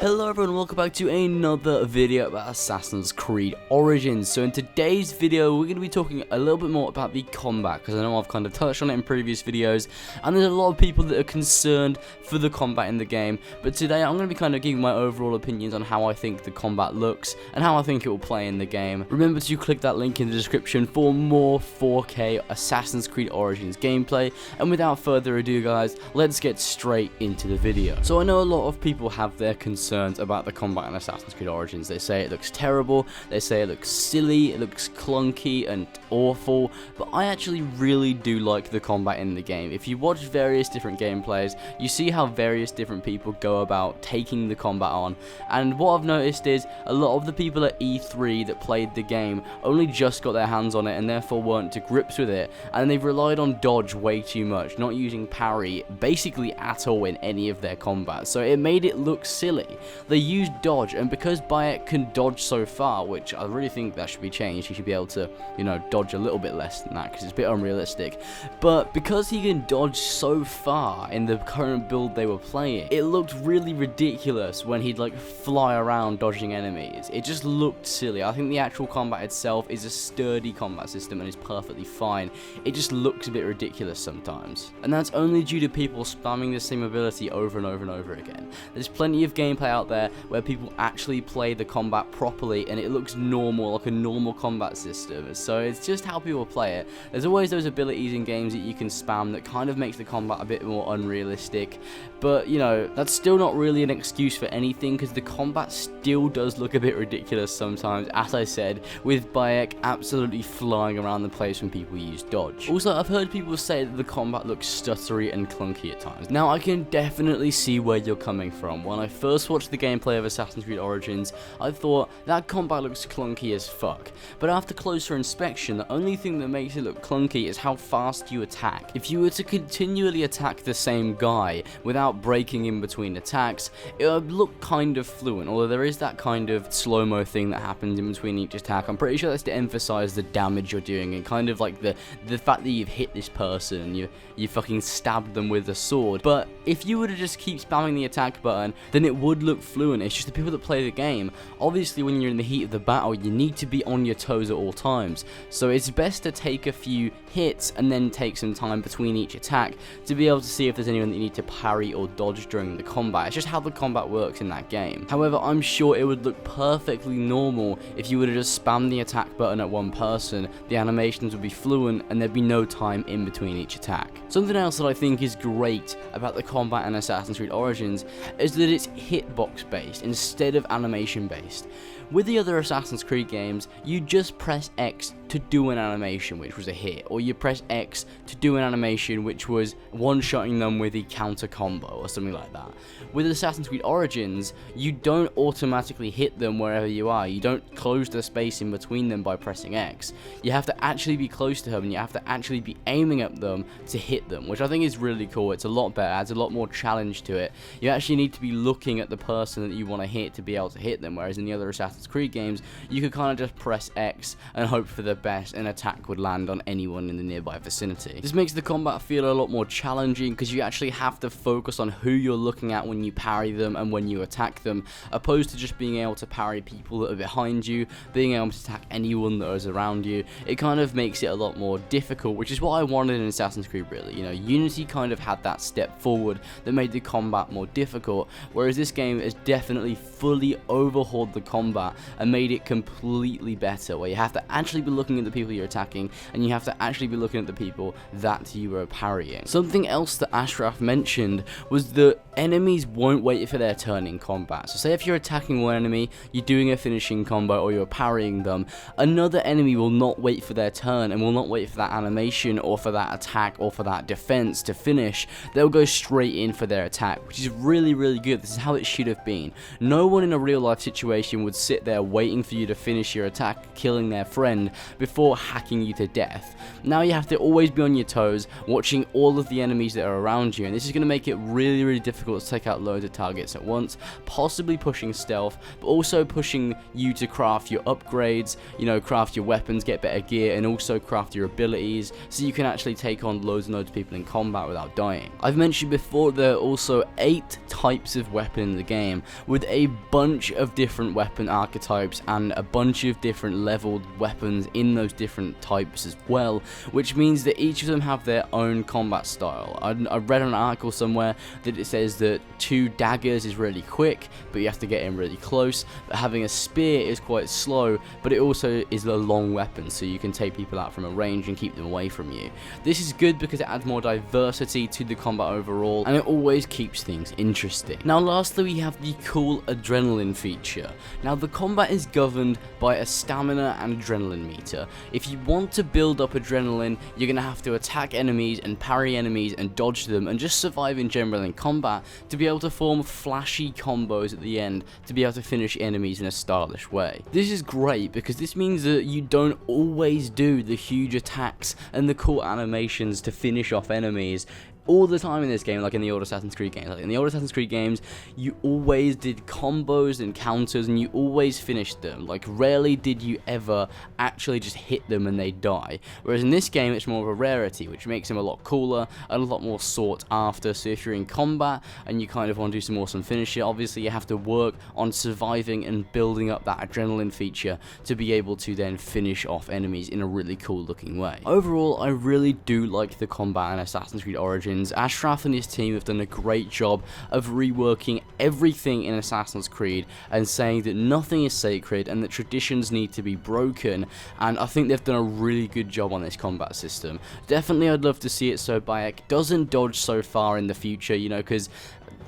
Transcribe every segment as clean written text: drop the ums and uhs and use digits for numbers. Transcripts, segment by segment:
Hello everyone, welcome back to another video about Assassin's Creed Origins. So in today's video, we're going to be talking a little bit more about the combat, because I know I've kind of touched on it in previous videos, and there's a lot of people that are concerned for the combat in the game. But today I'm going to be kind of giving my overall opinions on how I think the combat looks, and how I think it will play in the game. Remember to click that link in the description for more 4K Assassin's Creed Origins gameplay, and without further ado guys, let's get straight into the video. So I know a lot of people have their concerns about the combat in Assassin's Creed Origins. They say it looks terrible, they say it looks silly, it looks clunky and awful, but I actually really do like the combat in the game. If you watch various different gameplays, you see how various different people go about taking the combat on, and what I've noticed is a lot of the people at E3 that played the game only just got their hands on it and therefore weren't to grips with it, and they've relied on dodge way too much, not using parry basically at all in any of their combat, so it made it look silly. They used dodge, and because Bayek can dodge so far, which I really think that should be changed, he should be able to, dodge a little bit less than that, because it's a bit unrealistic, but because he can dodge so far in the current build they were playing, it looked really ridiculous when he'd fly around dodging enemies. It just looked silly. I think the actual combat itself is a sturdy combat system and is perfectly fine. It just looks a bit ridiculous sometimes, and that's only due to people spamming the same ability over and over and over again. There's plenty of gameplay out there where people actually play the combat properly and it looks normal, like a normal combat system, so it's just how people play it. There's always those abilities in games that you can spam that kind of makes the combat a bit more unrealistic, but that's still not really an excuse for anything, because the combat still does look a bit ridiculous sometimes, as I said, with Bayek absolutely flying around the place when people use dodge. Also, I've heard people say that the combat looks stuttery and clunky at times. Now I can definitely see where you're coming from. When I first watched the gameplay of Assassin's Creed Origins, I thought that combat looks clunky as fuck, but after closer inspection, the only thing that makes it look clunky is how fast you attack. If you were to continually attack the same guy without breaking in between attacks, it would look kind of fluent, although there is that kind of slow-mo thing that happens in between each attack. I'm pretty sure that's to emphasize the damage you're doing and kind of like the fact that you've hit this person, you fucking stabbed them with a sword. But if you were to just keep spamming the attack button, then it would look fluent. It's just the people that play the game, obviously when you're in the heat of the battle, you need to be on your toes at all times, so it's best to take a few hits and then take some time between each attack to be able to see if there's anyone that you need to parry or dodge during the combat. It's just how the combat works in that game. However, I'm sure it would look perfectly normal if you were to just spam the attack button at one person. The animations would be fluent and there'd be no time in between each attack. Something else that I think is great about the combat in Assassin's Creed Origins is that it's hitbox based instead of animation based. With the other Assassin's Creed games, you just press X to do an animation, which was a hit, or you press X to do an animation which was one-shotting them with a counter combo or something like that. With Assassin's Creed Origins, you don't automatically hit them wherever you are. You don't close the space in between them by pressing X. You have to actually be close to them, and you have to actually be aiming at them to hit them, which I think is really cool. It's a lot better, adds a lot more challenge to it. You actually need to be looking at the person that you want to hit to be able to hit them, whereas in the other Assassin's Creed games, you could kind of just press X and hope for the best, an attack would land on anyone in the nearby vicinity. This makes the combat feel a lot more challenging, because you actually have to focus on who you're looking at when you parry them and when you attack them, opposed to just being able to parry people that are behind you, being able to attack anyone that is around you. It kind of makes it a lot more difficult, which is what I wanted in Assassin's Creed really. Unity kind of had that step forward that made the combat more difficult, whereas this game has definitely fully overhauled the combat and made it completely better, where you have to actually be looking at the people you're attacking, and you have to actually be looking at the people that you are parrying. Something else that Ashraf mentioned was that enemies won't wait for their turn in combat. So say if you're attacking one enemy, you're doing a finishing combo, or you're parrying them, another enemy will not wait for their turn and will not wait for that animation or for that attack or for that defense to finish. They'll go straight in for their attack, which is really, really good. This is how it should have been. No one in a real life situation would sit there waiting for you to finish your attack, killing their friend, before hacking you to death. Now you have to always be on your toes, watching all of the enemies that are around you, and this is going to make it really difficult to take out loads of targets at once, possibly pushing stealth, but also pushing you to craft your upgrades, you know, craft your weapons, get better gear, and also craft your abilities, so you can actually take on loads and loads of people in combat without dying. I've mentioned before there are also 8 types of weapon in the game, with a bunch of different weapon archetypes and a bunch of different leveled weapons in those different types as well, which means that each of them have their own combat style. I read an article somewhere that it says that 2 daggers is really quick, but you have to get in really close, but having a spear is quite slow, but it also is a long weapon, so you can take people out from a range and keep them away from you. This is good because it adds more diversity to the combat overall, and it always keeps things interesting. Now lastly, we have the cool adrenaline feature. Now the combat is governed by a stamina and adrenaline meter. If you want to build up adrenaline, you're going to have to attack enemies and parry enemies and dodge them and just survive in general in combat to be able to form flashy combos at the end to be able to finish enemies in a stylish way. This is great because this means that you don't always do the huge attacks and the cool animations to finish off enemies all the time in this game, like in the old Assassin's Creed games. Like in the old Assassin's Creed games, you always did combos and counters and you always finished them. Like rarely did you ever actually just hit them and they die. Whereas in this game, it's more of a rarity, which makes them a lot cooler and a lot more sought after. So if you're in combat and you kind of want to do some awesome finisher, obviously you have to work on surviving and building up that adrenaline feature to be able to then finish off enemies in a really cool looking way. Overall, I really do like the combat in Assassin's Creed Origins. Ashraf and his team have done a great job of reworking everything in Assassin's Creed and saying that nothing is sacred and that traditions need to be broken, and I think they've done a really good job on this combat system. Definitely I'd love to see it so Bayek doesn't dodge so far in the future, you know, because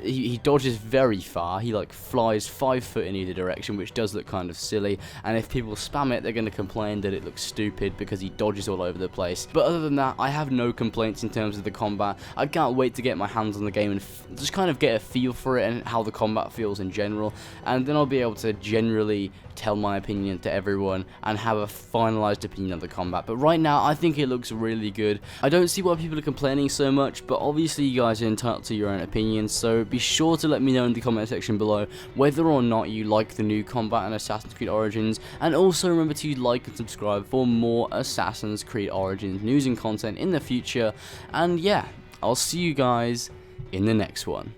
he dodges very far. He like flies 5 foot in either direction, which does look kind of silly, and if people spam it, they're going to complain that it looks stupid because he dodges all over the place. But other than that, I have no complaints in terms of the combat. I can't wait to get my hands on the game and just kind of get a feel for it and how the combat feels in general, and then I'll be able to generally tell my opinion to everyone and have a finalized opinion of the combat. But right now, I think it looks really good. I don't see why people are complaining so much, but obviously you guys are entitled to your own opinions, so be sure to let me know in the comment section below whether or not you like the new combat in Assassin's Creed Origins, and also remember to like and subscribe for more Assassin's Creed Origins news and content in the future. And yeah, I'll see you guys in the next one.